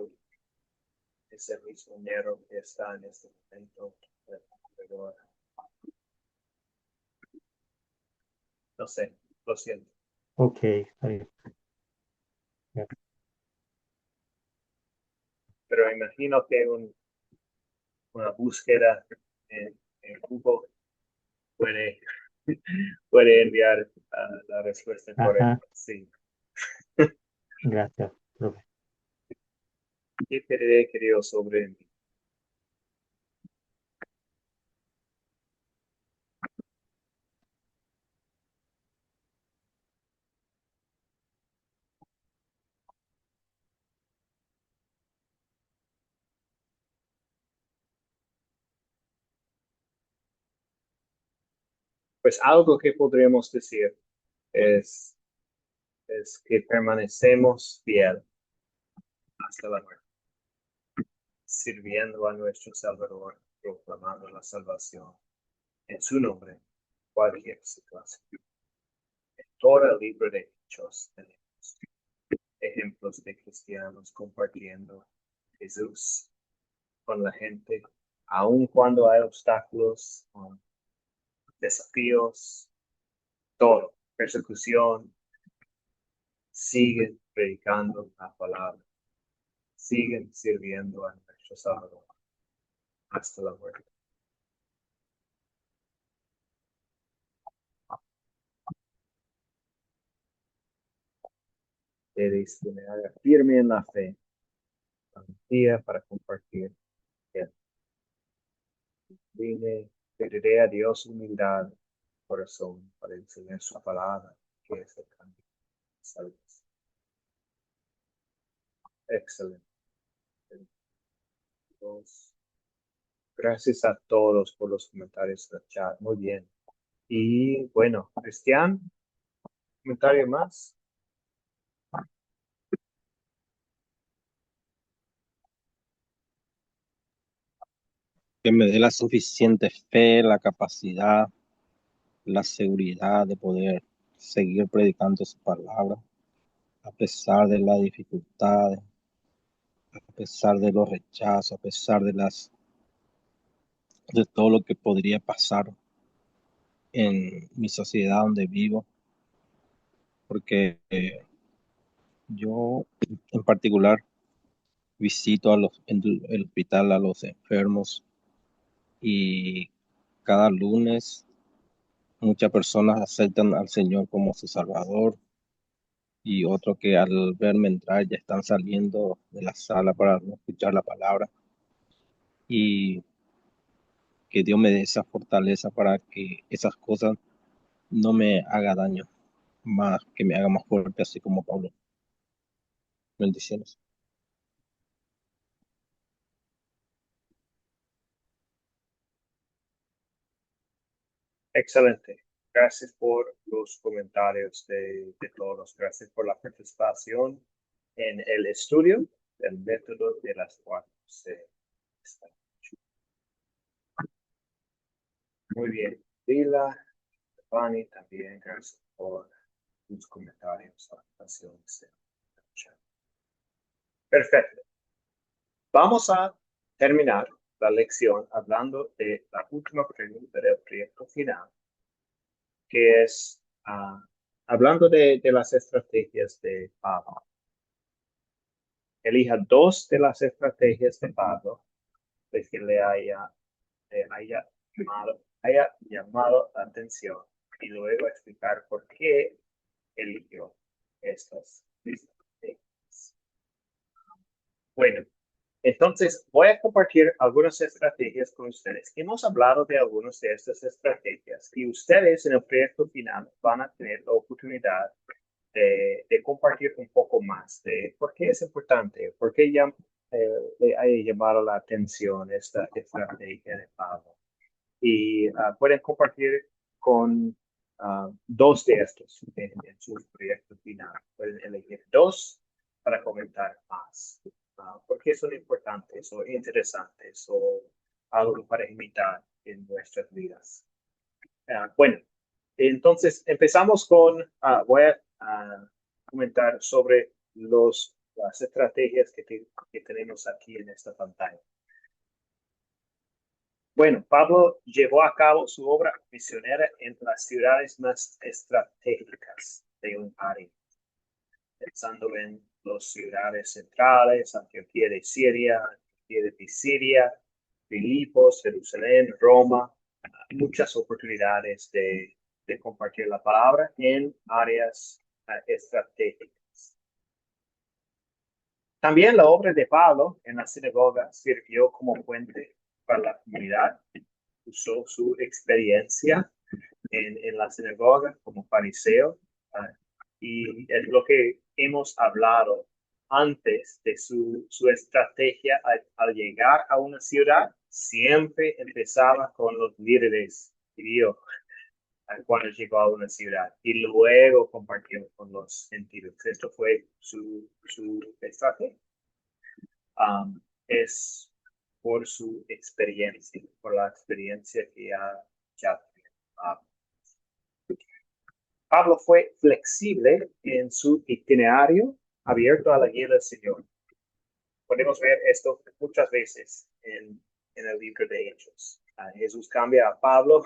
ese mismo Nero que está en este momento, pero no sé, lo siento. Ok, está bien. Pero imagino que una búsqueda en Google puede, puede enviar la respuesta Ajá, correcta. Sí. gracias, profe. ¿Qué pediré que Dios sobre mí? Pues algo que podríamos decir es que permanecemos fiel hasta la muerte, sirviendo a nuestro Salvador, proclamando la salvación en su nombre cualquier situación. En todo el libro de Hechos tenemos ejemplos de cristianos compartiendo Jesús con la gente, aun cuando hay obstáculos, desafíos, todo, persecución, siguen predicando la palabra, siguen sirviendo a nuestro Salvador hasta la muerte. Debes tener firme en la fe, valentía para compartir. Pediré a Dios humildad, corazón, para enseñar su palabra, que es el cambio. Salves. Excelente. Gracias a todos por los comentarios del chat. Muy bien. Y bueno, Cristian, comentario más. Que me dé la suficiente fe, la capacidad, la seguridad de poder seguir predicando su palabra, a pesar de las dificultades, a pesar de los rechazos, a pesar de todo lo que podría pasar en mi sociedad donde vivo, porque yo en particular visito en el hospital a los enfermos y cada lunes muchas personas aceptan al Señor como su Salvador y otros que al verme entrar ya están saliendo de la sala para no escuchar la palabra, y que Dios me dé esa fortaleza para que esas cosas no me haga daño, más que me haga más fuerte, así como Pablo. Bendiciones. Excelente. Gracias por los comentarios de todos. Gracias por la participación en el estudio del método de las 4C. Muy bien. Dila, Fanny, también gracias por tus comentarios. Perfecto. Vamos a terminar la lección hablando de la última pregunta del proyecto final, que es hablando de las estrategias de Pablo. Elija dos de las estrategias de Pablo de que le haya llamado la atención y luego explicar por qué eligió estas estrategias. Bueno, entonces voy a compartir algunas estrategias con ustedes. Hemos hablado de algunas de estas estrategias y ustedes en el proyecto final van a tener la oportunidad de compartir un poco más de por qué es importante, por qué le haya llamado la atención esta estrategia de Pablo. Y pueden compartir con dos de estos en su proyecto final. Pueden elegir dos para comentar más. Porque son importantes o interesantes o algo para imitar en nuestras vidas. Bueno, entonces empezamos con, voy a comentar sobre las estrategias que tenemos aquí en esta pantalla. Bueno, Pablo llevó a cabo su obra misionera en las ciudades más estratégicas de un área, pensando en las ciudades centrales, Antioquía de Siria, Antioquía de Pisidia, Filipos, Jerusalén, Roma, muchas oportunidades de compartir la palabra en áreas estratégicas. También la obra de Pablo en la sinagoga sirvió como puente para la comunidad. Usó su experiencia en la sinagoga como fariseo y es lo que hemos hablado antes de su estrategia al llegar a una ciudad. Siempre empezaba con los líderes judíos cuando llegó a una ciudad y luego compartió con los gentiles. Esto fue su estrategia. Es por su experiencia, por la experiencia que ya Pablo fue flexible en su itinerario abierto a la guía del Señor. Podemos ver esto muchas veces en el libro de Hechos. Jesús cambia a Pablo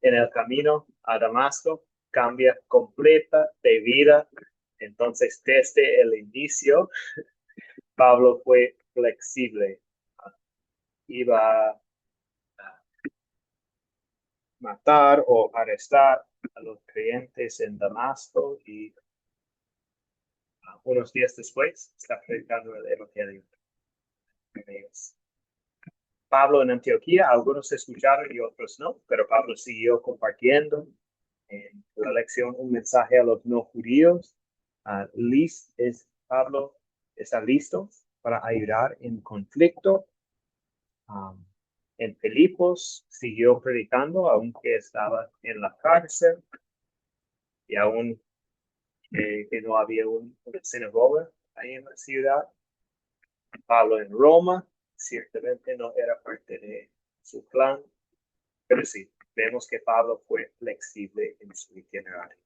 en el camino a Damasco, cambia completa de vida. Entonces, desde el inicio, Pablo fue flexible. Iba a matar o arrestar a los creyentes en Damasco y unos días después está predicando el Evangelio. Pablo en Antioquía, algunos escucharon y otros no, pero Pablo siguió compartiendo en la lección un mensaje a los no judíos. Pablo está listo para ayudar en conflicto. En Filipos siguió predicando, aunque estaba en la cárcel y aún que no había una sinagoga ahí en la ciudad. Pablo en Roma, ciertamente no era parte de su plan, pero sí, vemos que Pablo fue flexible en su itinerario.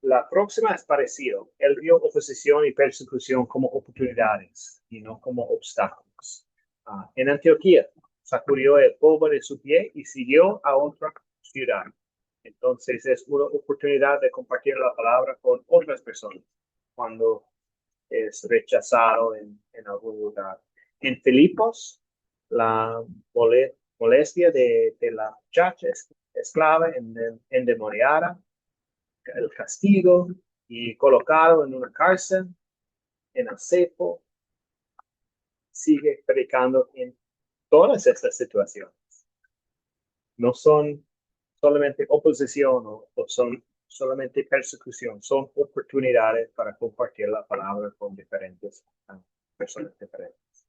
La próxima es parecido. Él vio oposición y persecución como oportunidades y no como obstáculos. En Antioquía, sacudió el polvo de su pie y siguió a otra ciudad. Entonces es una oportunidad de compartir la palabra con otras personas cuando es rechazado en algún lugar. En Filipos, la molestia de la muchacha esclava endemoniada, el castigo y colocado en una cárcel, en el cepo, sigue predicando en todas estas situaciones. No son solamente oposición o son solamente persecución, son oportunidades para compartir la palabra con diferentes personas diferentes.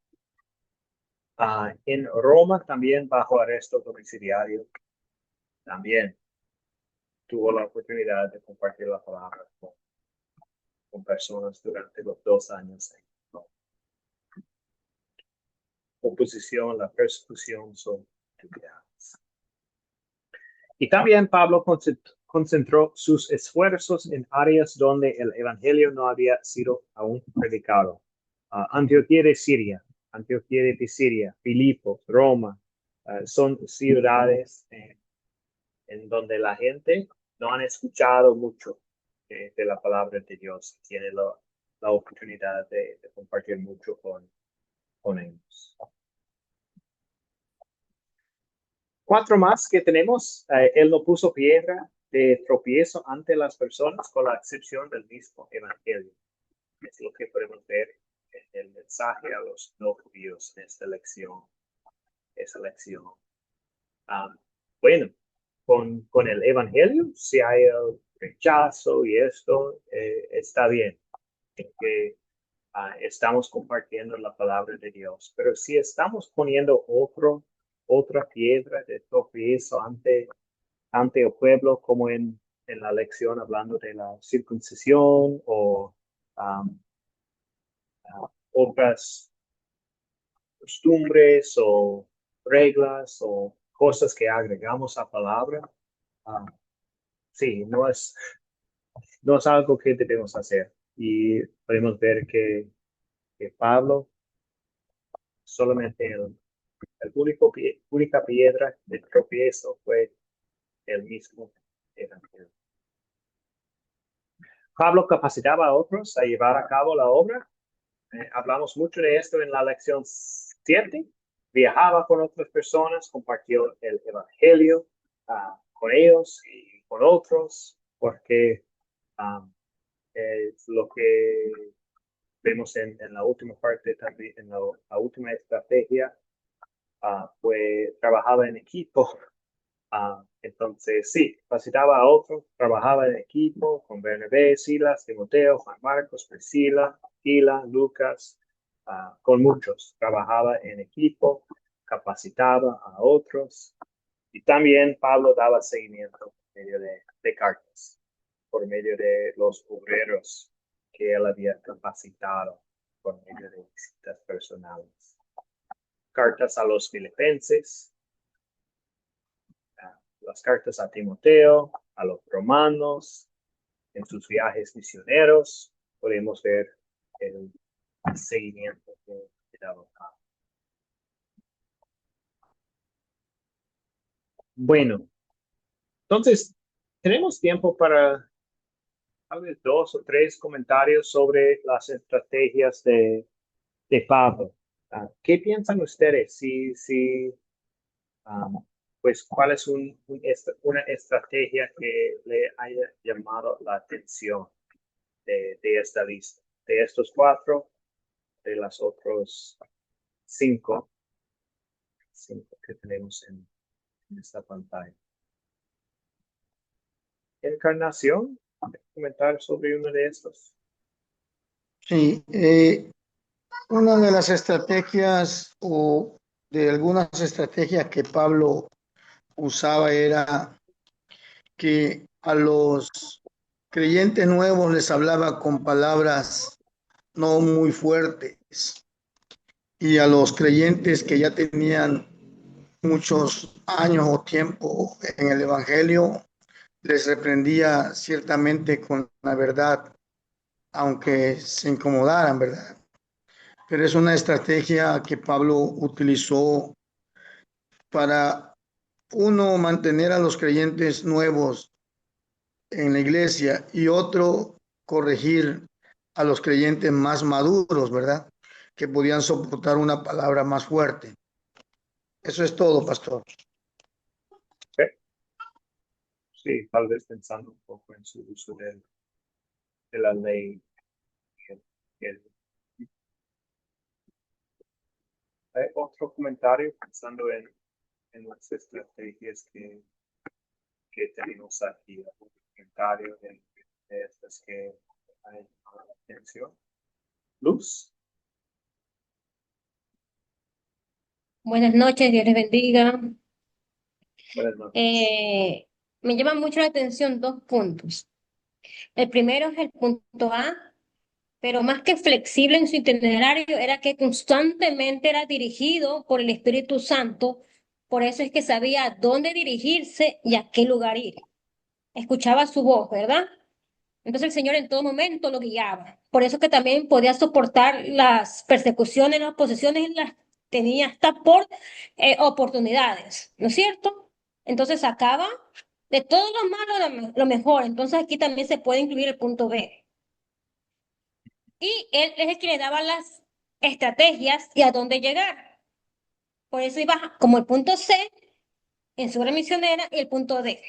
En Roma también bajo arresto domiciliario, también tuvo la oportunidad de compartir la palabra con personas durante los 2 años. Oposición, la persecución son actividades. Y también Pablo concentró sus esfuerzos en áreas donde el evangelio no había sido aún predicado. Antioquía de Siria, Antioquía de Pisidia, Filipos, Roma, son ciudades en donde la gente no han escuchado mucho de la palabra de Dios. Tiene la oportunidad de compartir mucho con ellos. 4 más que tenemos. Él no puso piedra de tropiezo ante las personas con la excepción del mismo evangelio. Es lo que podemos ver en el mensaje a los no judíos en esta lección. Bueno, con el evangelio, si hay el rechazo y esto, está bien. Que estamos compartiendo la palabra de Dios. Pero si estamos poniendo otra piedra de tropiezo ante el pueblo, como en la lección hablando de la circuncisión o otras costumbres o reglas o cosas que agregamos a palabra, sí, no es algo que debemos hacer. Y podemos ver que Pablo solamente el única piedra de tropiezo fue el mismo evangelio. Pablo capacitaba a otros a llevar a cabo la obra. Hablamos mucho de esto en la lección 7. Viajaba con otras personas, compartió el evangelio con ellos y con otros, porque es lo que vemos en la última parte, también en la última estrategia, trabajaba en equipo. Entonces, sí, capacitaba a otros, trabajaba en equipo con Bernabé, Silas, Timoteo, Juan Marcos, Priscila, Aquila, Lucas, con muchos. Trabajaba en equipo, capacitaba a otros. Y también Pablo daba seguimiento por medio de cartas, por medio de los obreros que él había capacitado por medio de visitas personales. Cartas a los filipenses, las cartas a Timoteo, a los romanos, en sus viajes misioneros, podemos ver el seguimiento que daba. Bueno, entonces, tenemos tiempo para tal vez 2 o 3 comentarios sobre las estrategias de Pablo. ¿Qué piensan ustedes? Pues, ¿cuál es una estrategia que le haya llamado la atención de esta lista? De estos 4, de las otros 5 que tenemos en esta pantalla. Encarnación, comentar sobre uno de estos. Sí, una de las estrategias o de algunas estrategias que Pablo usaba era que a los creyentes nuevos les hablaba con palabras no muy fuertes y a los creyentes que ya tenían muchos años o tiempo en el Evangelio les reprendía ciertamente con la verdad, aunque se incomodaran, ¿verdad? Pero es una estrategia que Pablo utilizó para uno mantener a los creyentes nuevos en la iglesia y otro corregir a los creyentes más maduros, ¿verdad? Que podían soportar una palabra más fuerte. Eso es todo, pastor. Okay. Sí, tal vez pensando un poco en su uso de la ley. ¿Hay otro comentario pensando en las estrategias que tenemos aquí? ¿Algún comentario de estas que hay llamado la atención? Luz. Buenas noches, Dios les bendiga. Buenas noches. Me llama mucho la atención 2 puntos. El primero es el punto A, pero más que flexible en su itinerario, era que constantemente era dirigido por el Espíritu Santo. Por eso es que sabía a dónde dirigirse y a qué lugar ir. Escuchaba su voz, ¿verdad? Entonces el Señor en todo momento lo guiaba. Por eso que también podía soportar las persecuciones, las posiciones, tenía hasta por oportunidades, ¿no es cierto? Entonces sacaba de todo lo malo lo mejor. Entonces aquí también se puede incluir el punto B. Y él es el que le daba las estrategias y a dónde llegar. Por eso iba como el punto C en su obra misionera y el punto D.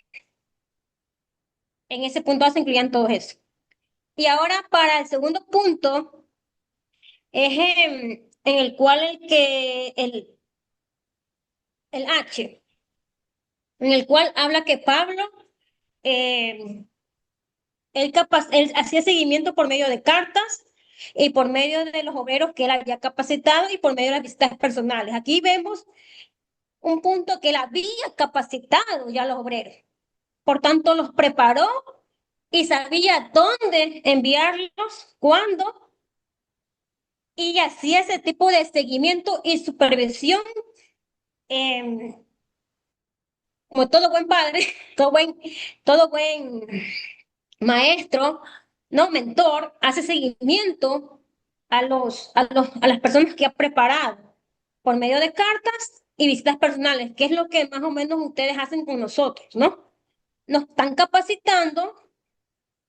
En ese punto A se incluían todos eso. Y ahora para el segundo punto es en el cual el H, en el cual habla que Pablo, eh, él hacía seguimiento por medio de cartas y por medio de los obreros que él había capacitado y por medio de las visitas personales. Aquí vemos un punto que él había capacitado ya a los obreros. Por tanto, los preparó y sabía dónde enviarlos, cuándo, y hacía ese tipo de seguimiento y supervisión, como todo buen padre, todo buen maestro, no mentor, hace seguimiento a las personas que ha preparado por medio de cartas y visitas personales, que es lo que más o menos ustedes hacen con nosotros, ¿no? Nos están capacitando,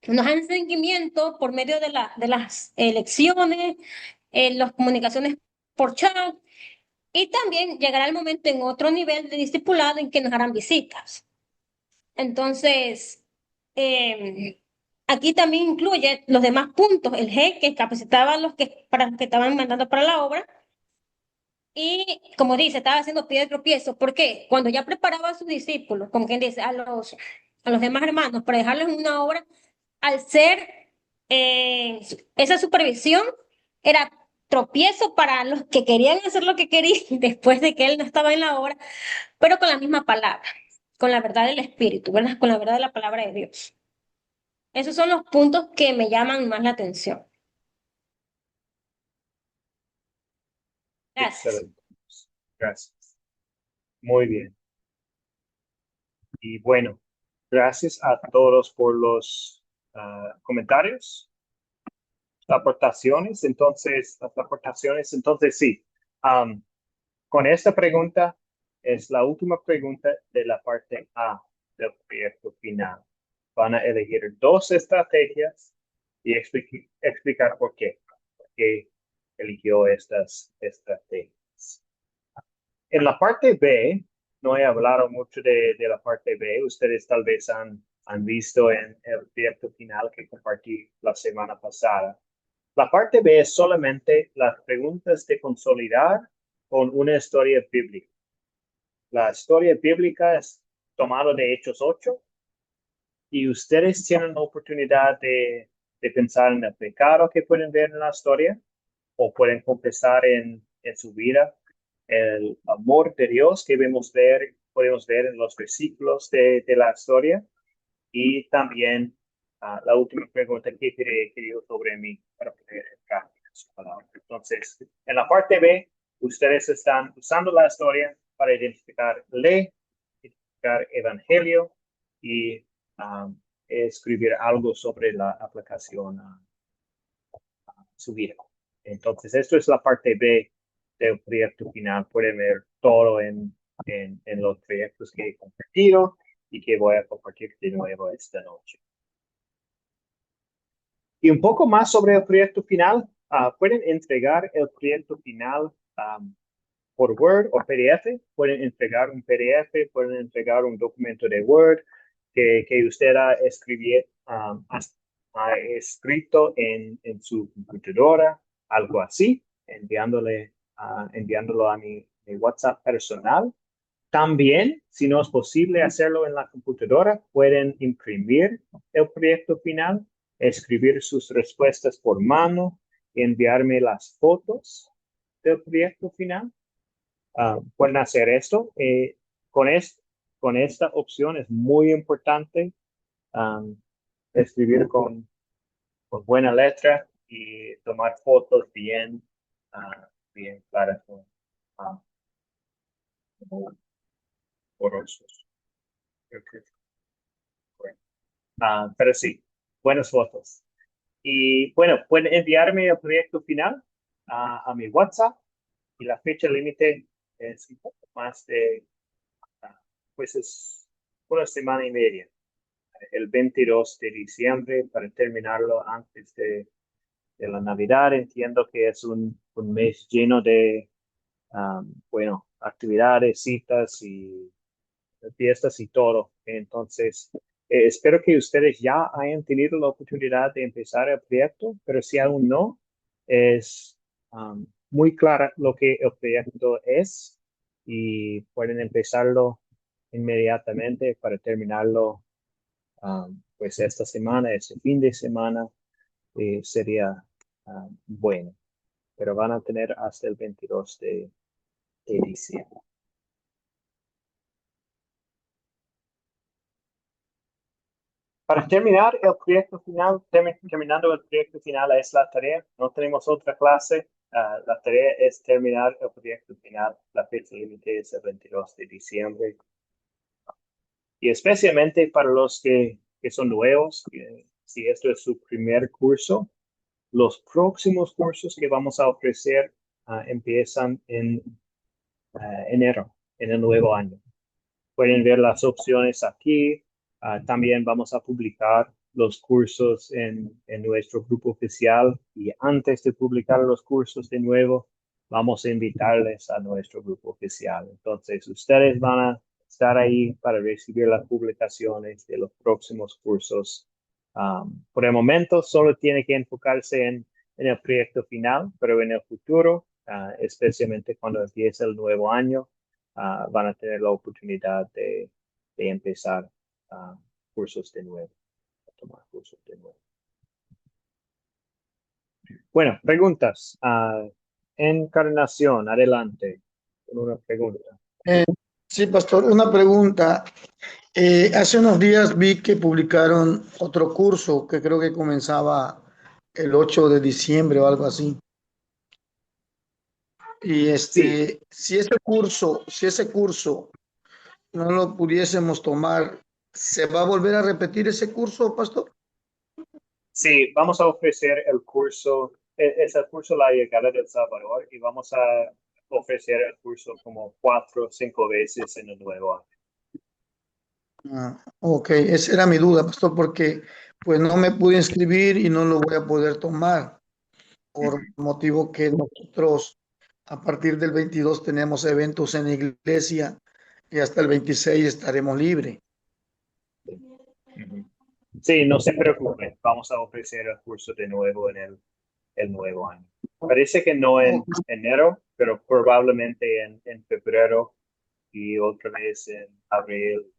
nos hacen seguimiento por medio de las lecciones, las comunicaciones por chat, y también llegará el momento en otro nivel de discipulado en que nos harán visitas. Entonces, aquí también incluye los demás puntos, el G, que capacitaba a para los que estaban mandando para la obra, y como dice, estaba haciendo pie de tropiezo, porque cuando ya preparaba a sus discípulos, como quien dice, a los demás hermanos, para dejarlos en una obra, al ser esa supervisión, era tropiezo para los que querían hacer lo que querían después de que él no estaba en la obra, pero con la misma palabra, con la verdad del Espíritu, ¿verdad? Con la verdad de la palabra de Dios. Esos son los puntos que me llaman más la atención. Gracias. Excelente. Gracias. Muy bien. Y bueno, gracias a todos por los comentarios, aportaciones. Entonces, sí. Con esta pregunta es la última pregunta de la parte A del proyecto final. Van a elegir 2 estrategias y explicar por qué eligió estas estrategias. En la parte B, no he hablado mucho de la parte B. Ustedes tal vez han visto en el proyecto final que compartí la semana pasada. La parte B es solamente las preguntas de consolidar con una historia bíblica. La historia bíblica es tomada de Hechos 8 y ustedes tienen la oportunidad de pensar en el pecado que pueden ver en la historia o pueden confesar en su vida el amor de Dios que podemos ver en los versículos de la historia. Y también la última pregunta que quería sobre mí para poner en práctica su palabra. Entonces, en la parte B, ustedes están usando la historia para identificar evangelio y escribir algo sobre la aplicación a su vida. Entonces, esto es la parte B del proyecto final. Pueden ver todo en los proyectos que he compartido y que voy a compartir de nuevo esta noche. Y un poco más sobre el proyecto final. Pueden entregar el proyecto final por Word o PDF. Pueden entregar un PDF, pueden entregar un documento de Word que usted ha escrito en su computadora, algo así, enviándolo a mi WhatsApp personal. También, si no es posible hacerlo en la computadora, pueden imprimir el proyecto final, escribir sus respuestas por mano y enviarme las fotos del proyecto final. Pueden hacer esto. Con esta opción es muy importante escribir con buena letra y tomar fotos bien claras. Borrosos. Pero sí, buenas fotos. Y bueno, pueden enviarme el proyecto final a mi WhatsApp y la fecha límite es un poco más de, pues es una semana y media, el 22 de diciembre para terminarlo antes de la Navidad. Entiendo que es un mes lleno de, bueno, actividades, citas y fiestas y todo. Entonces, espero que ustedes ya hayan tenido la oportunidad de empezar el proyecto, pero si aún no, es muy clara lo que el proyecto es y pueden empezarlo inmediatamente para terminarlo pues esta semana, este fin de semana sería bueno, pero van a tener hasta el 22 de diciembre. Para terminar el proyecto final, terminando el proyecto final es la tarea. No tenemos otra clase. La tarea es terminar el proyecto final. La fecha límite es el 22 de diciembre. Y especialmente para los que son nuevos, si esto es su primer curso, los próximos cursos que vamos a ofrecer empiezan en enero, en el nuevo año. Pueden ver las opciones aquí. También vamos a publicar los cursos en nuestro grupo oficial y antes de publicar los cursos de nuevo, vamos a invitarles a nuestro grupo oficial. Entonces, ustedes van a estar ahí para recibir las publicaciones de los próximos cursos. Por el momento, solo tiene que enfocarse en el proyecto final, pero en el futuro, especialmente cuando empiece el nuevo año, van a tener la oportunidad de empezar cursos de nuevo, a tomar cursos de nuevo. Bueno, preguntas. Encarnación, adelante con una pregunta. Sí, pastor, una pregunta. Hace unos días vi que publicaron otro curso que creo que comenzaba el 8 de diciembre o algo así. Y Sí. si ese curso no lo pudiésemos tomar, ¿se va a volver a repetir ese curso, pastor? Sí, vamos a ofrecer el curso, es el curso La Llegada del Salvador, y vamos a ofrecer el curso como 4 o 5 veces en el nuevo año. Ok, esa era mi duda, pastor, porque pues no me pude inscribir y no lo voy a poder tomar por motivo que nosotros a partir del 22 tenemos eventos en la iglesia y hasta el 26 estaremos libres. Sí, no se preocupe, vamos a ofrecer el curso de nuevo en el nuevo año. Parece que no en enero, pero probablemente en febrero y otra vez en abril.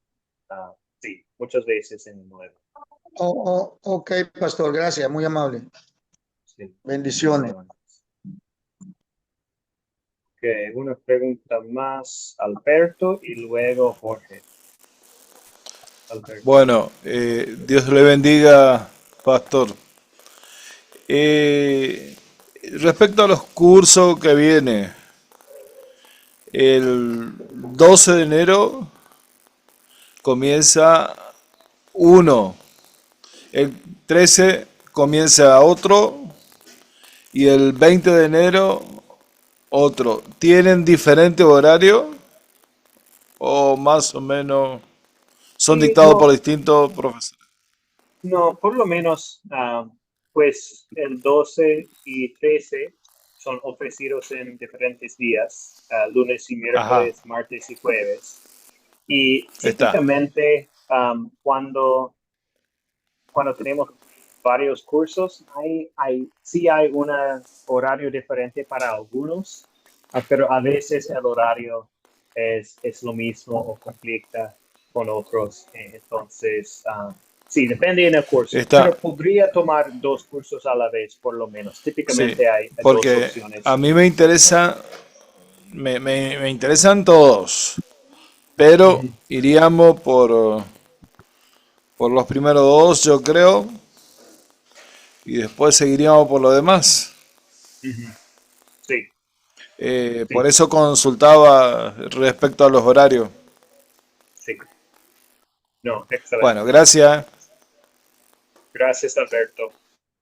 Sí, muchas veces en el nuevo. Ok, pastor, gracias, muy amable. Sí. Bendiciones. Okay, una pregunta más, Alberto, y luego Jorge. Alberto. Bueno, Dios le bendiga, pastor. Respecto a los cursos que viene, el 12 de enero comienza uno, el 13 comienza otro y el 20 de enero otro. ¿Tienen diferente horario o más o menos son Sí, dictados no, por distintos profesores? no, por lo menos, pues el 12 y 13 son ofrecidos en diferentes días, lunes y Ajá, miércoles, martes y jueves. Y está. típicamente cuando tenemos varios cursos, sí hay un horario diferente para algunos, pero a veces el horario es lo mismo o conflicta con otros. Entonces, sí, depende en el curso, Está. pero podría tomar 2 cursos a la vez, por lo menos. Sí, Típicamente hay 2 porque opciones. a mí me interesa, me interesan todos, pero iríamos por los primeros 2, yo creo, y después seguiríamos por lo demás. Sí. Por eso consultaba respecto a los horarios. Sí. No, excelente. Bueno, gracias. Gracias, Alberto.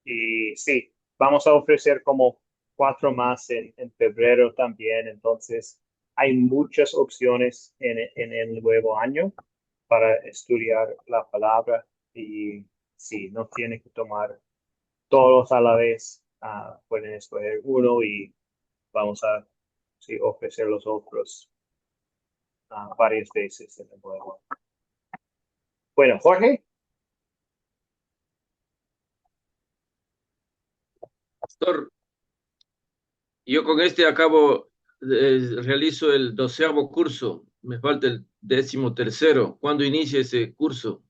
Y sí, vamos a ofrecer como 4 más en febrero también. Entonces, hay muchas opciones en el nuevo año para estudiar la palabra. Y sí, no tienen que tomar todos a la vez. Pueden escoger uno y vamos a ofrecer los otros varias veces en el nuevo año. Bueno, Jorge. Pastor, yo con este realizo el 12º curso, me falta el 13º. ¿Cuándo inicia ese curso?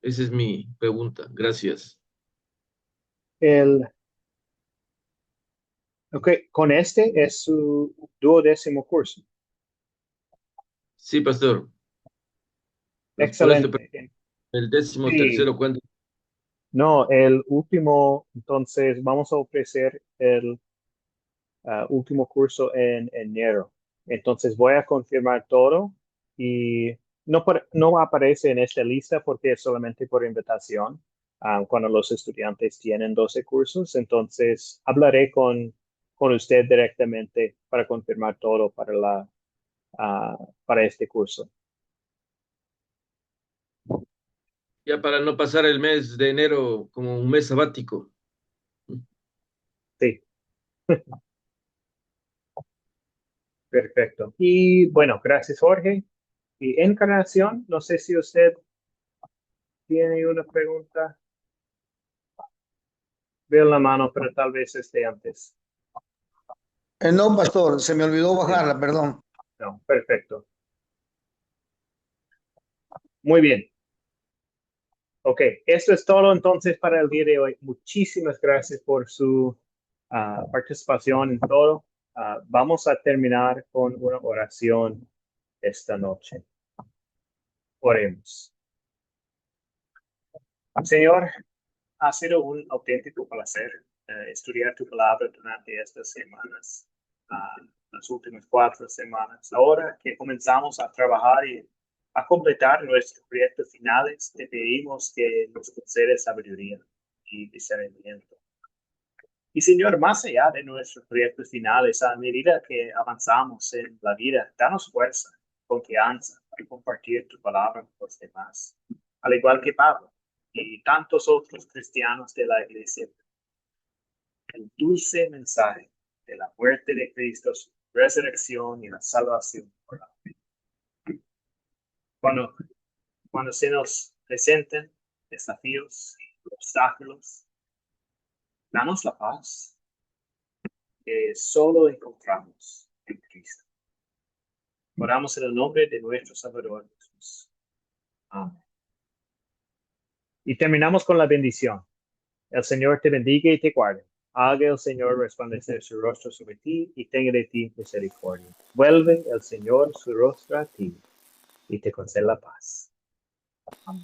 Esa es mi pregunta. Gracias. Con este es su 12º curso. Sí, pastor. Excelente. El 13º, Sí. ¿cuándo? No, el último, entonces vamos a ofrecer el último curso en enero. Entonces voy a confirmar todo y no aparece en esta lista porque es solamente por invitación cuando los estudiantes tienen 12 cursos. Entonces hablaré con usted directamente para confirmar todo para este curso. Ya para no pasar el mes de enero como un mes sabático. Sí. Perfecto. Y bueno, gracias, Jorge. Y Encarnación, no sé si usted tiene una pregunta. Veo la mano, pero tal vez esté antes. No, pastor, se me olvidó bajarla, perdón. No, perfecto. Muy bien. Ok, esto es todo entonces para el día de hoy. Muchísimas gracias por su participación en todo. Vamos a terminar con una oración esta noche. Oremos. Señor, ha sido un auténtico placer estudiar tu palabra durante estas semanas, las últimas 4 semanas. Ahora que comenzamos a trabajar y A completar nuestros proyectos finales, te pedimos que nos concedes sabiduría y discernimiento. Y Señor, más allá de nuestros proyectos finales, a medida que avanzamos en la vida, danos fuerza, confianza para compartir tu palabra con los demás, al igual que Pablo y tantos otros cristianos de la iglesia. El dulce mensaje de la muerte de Cristo, su resurrección y la salvación por la fe. Cuando se nos presenten desafíos y obstáculos, danos la paz que solo encontramos en Cristo. Oramos en el nombre de nuestro Salvador Jesús. Amén. Y terminamos con la bendición. El Señor te bendiga y te guarde. Haga el Señor resplandecer su rostro sobre ti y tenga de ti misericordia. Vuelve el Señor su rostro a ti y te conceda la paz. Amén.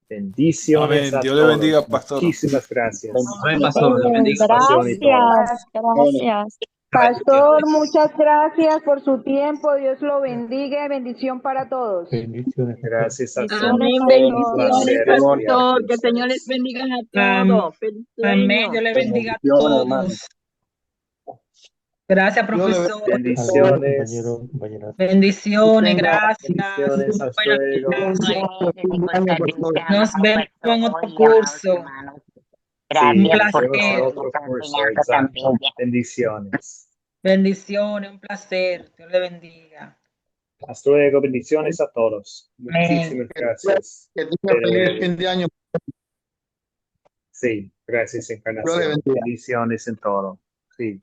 Bendiciones. Amén. A Dios todos. le bendiga, pastor. Muchísimas gracias. Pastor, le bendiga. Gracias. Pastor, muchas gracias por su tiempo. Dios lo bendiga. Bendición para todos. Bendiciones. Gracias a todos. Amén, Un bendiciones, placer pastor. estudiar Que el Señor les ustedes. bendiga a todos. Feliz Amén. sueño. Dios le bendiga a Bendiciones, hermano. todos. Gracias, profesor. Bendiciones. Compañero, compañeras. Bendiciones, gracias. Bendiciones. Hasta Buenas luego. noches. Nos vemos en otro curso. Sí, Un nos placer. vemos en otro curso. Exacto. Bendiciones. Bendiciones, un placer. Dios le bendiga. Hasta luego. Bendiciones a todos. Muchísimas gracias. Que tenga feliz fin de año. Sí, gracias, Encarnación. Bendiciones en todo. Sí.